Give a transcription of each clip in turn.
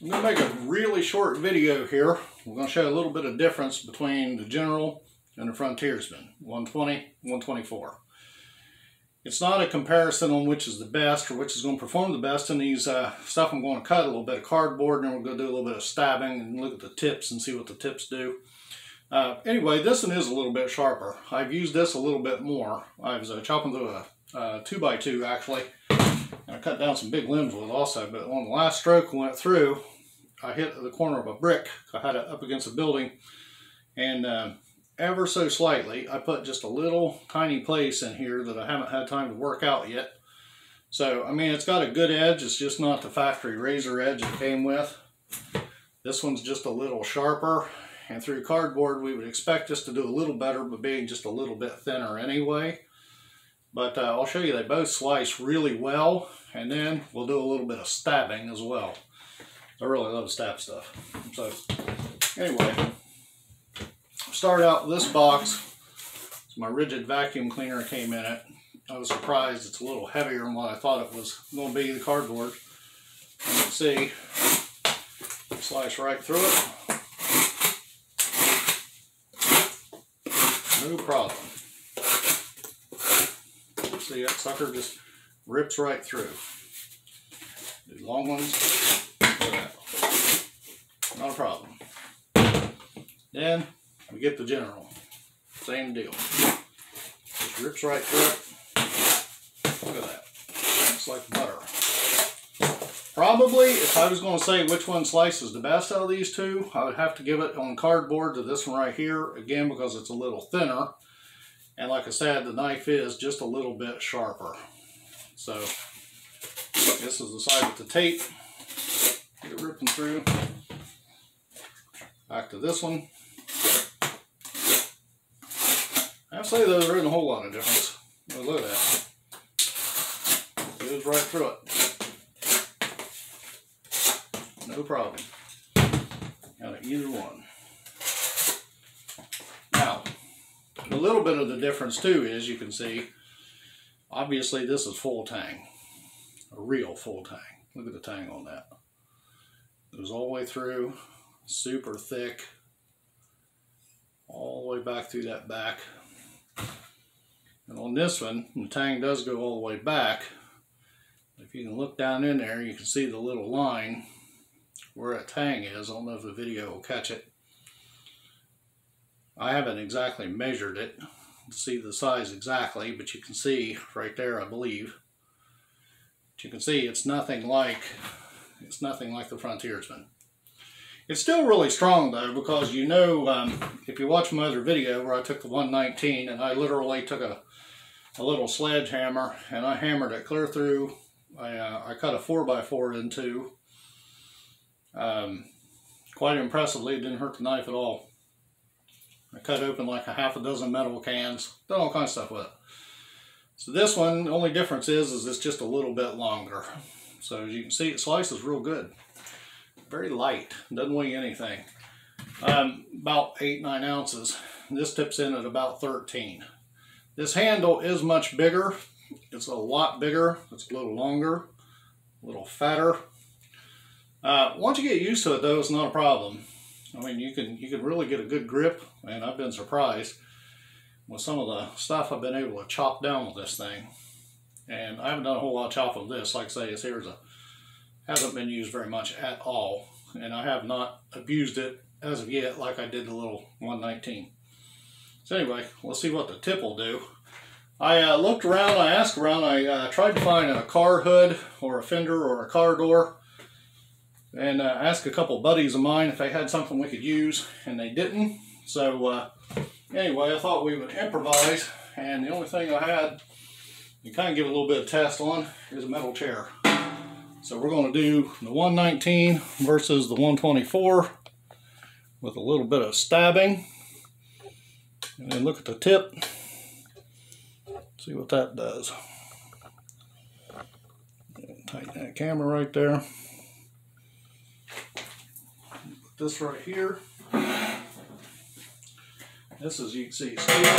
I'm going to make a really short video here. We're going to show a little bit of difference between the General and the Frontiersman, 120, 124. It's not a comparison on which is the best or which is going to perform the best in these stuff. I'm going to cut a little bit of cardboard, and then we're going to do a little bit of stabbing and look at the tips and see what the tips do. Anyway, this one is a little bit sharper. I've used this a little bit more. I was chopping through a 2x2 actually, and I cut down some big limbs with it also, but on the last stroke I went through, I hit the corner of a brick. I had it up against a building, and ever so slightly, I put just a little tiny place in here that I haven't had time to work out yet. So, I mean, it's got a good edge. It's just not the factory razor edge it came with. This one's just a little sharper, and through cardboard, we would expect this to do a little better, but being just a little bit thinner anyway. But I'll show you they both slice really well, and then we'll do a little bit of stabbing as well. I really love stab stuff. So, anyway. Start out with this box. So my rigid vacuum cleaner came in it. I was surprised it's a little heavier than what I thought it was going to be, the cardboard. And you can see, slice right through it. No problem. See, that sucker just rips right through. The long ones, look at that. Not a problem. Then we get the General. Same deal. Just rips right through it. Look at that. It's like butter. Probably, if I was going to say which one slices the best out of these two, I would have to give it on cardboard to this one right here. Again, because it's a little thinner. And like I said, the knife is just a little bit sharper. So, this is the side with the tape. Get it ripping through. Back to this one. I'd say there isn't a whole lot of difference. Oh, look at that. It goes right through it. No problem. Out of either one. Now, a little bit of the difference too is, you can see, obviously this is full tang. A real full tang. Look at the tang on that. It goes all the way through. Super thick. All the way back through that back. And on this one, the tang does go all the way back. If you can look down in there, you can see the little line where that tang is. I don't know if the video will catch it. I haven't exactly measured it to see the size exactly, but you can see right there, I believe. But you can see it's nothing like the Frontiersman. It's still really strong though, because you know, if you watch my other video where I took the 119 and I literally took a little sledgehammer and I hammered it clear through. I cut a 4x4 in two. Quite impressively, it didn't hurt the knife at all. I cut open like a half a dozen metal cans, done all kinds of stuff with it. So this one, the only difference is it's just a little bit longer. So as you can see, it slices real good. Very light, doesn't weigh anything. About 8-9 ounces. This tips in at about 13. This handle is much bigger. It's a lot bigger. It's a little longer, a little fatter. Once you get used to it though, it's not a problem. I mean, you can really get a good grip, and I've been surprised with some of the stuff I've been able to chop down with this thing. And I haven't done a whole lot of chopping with this. Like I say, hasn't been used very much at all, and I have not abused it as of yet like I did the little 119. So anyway, let's see what the tip will do. I looked around, I asked around, I tried to find a car hood or a fender or a car door, and asked a couple buddies of mine if they had something we could use, and they didn't. So anyway, I thought we would improvise, and the only thing I had to kind of give a little bit of test on is a metal chair. So we're going to do the 119 versus the 124 with a little bit of stabbing. And then look at the tip. See what that does. Tighten that camera right there. Put this right here. This is, you can see, steel.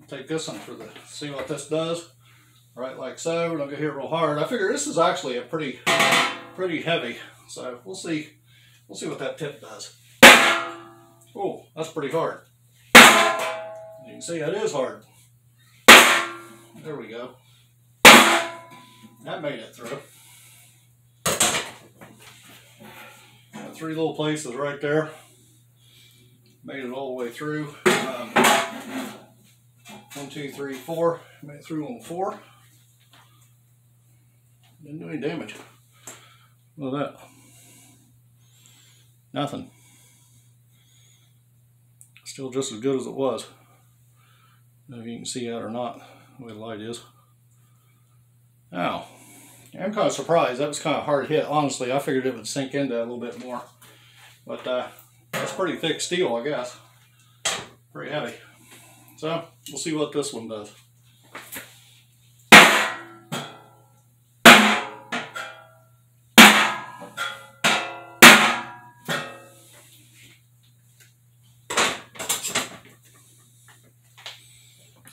Take this one for see what this does. Right like so. Don't get hit real hard. I figure this is actually a pretty pretty heavy. So we'll see what that tip does. Oh, that's pretty hard. You can see it is hard. There we go. That made it through. Got 3 little places right there. Made it all the way through. 1, 2, 3, 4. Made it through on 4. Didn't do any damage. Look at that. Nothing. Still just as good as it was. I don't know if you can see that or not, the way the light is. Now, I'm kind of surprised. That was kind of a hard hit. Honestly, I figured it would sink into a little bit more. But that's pretty thick steel, I guess. Pretty heavy. So, we'll see what this one does.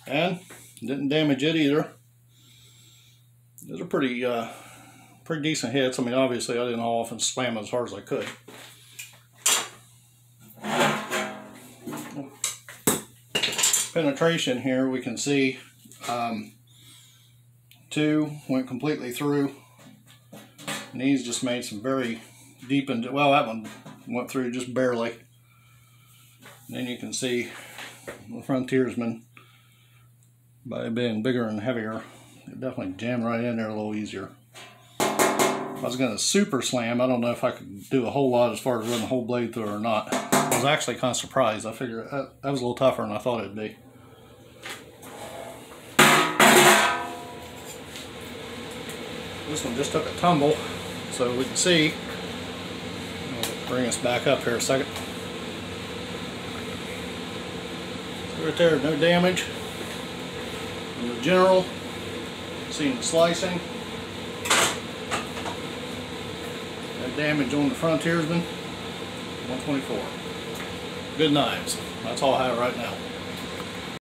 And didn't damage it either. Those are pretty decent hits. I mean, obviously I didn't haul off and slam as hard as I could. Penetration here, we can see 2 went completely through. And these just made some very deep, well, that one went through just barely. And then you can see the Frontiersman, by being bigger and heavier, it definitely jammed right in there a little easier. If I was going to super slam, I don't know if I could do a whole lot as far as running the whole blade through or not. I was actually kind of surprised. I figured that was a little tougher than I thought it'd be. This one just took a tumble, so we can see. I'll bring us back up here a second. So right there, no damage. In the general, seeing the slicing. No damage on the Frontiersman. 124. Good knives. That's all I have right now.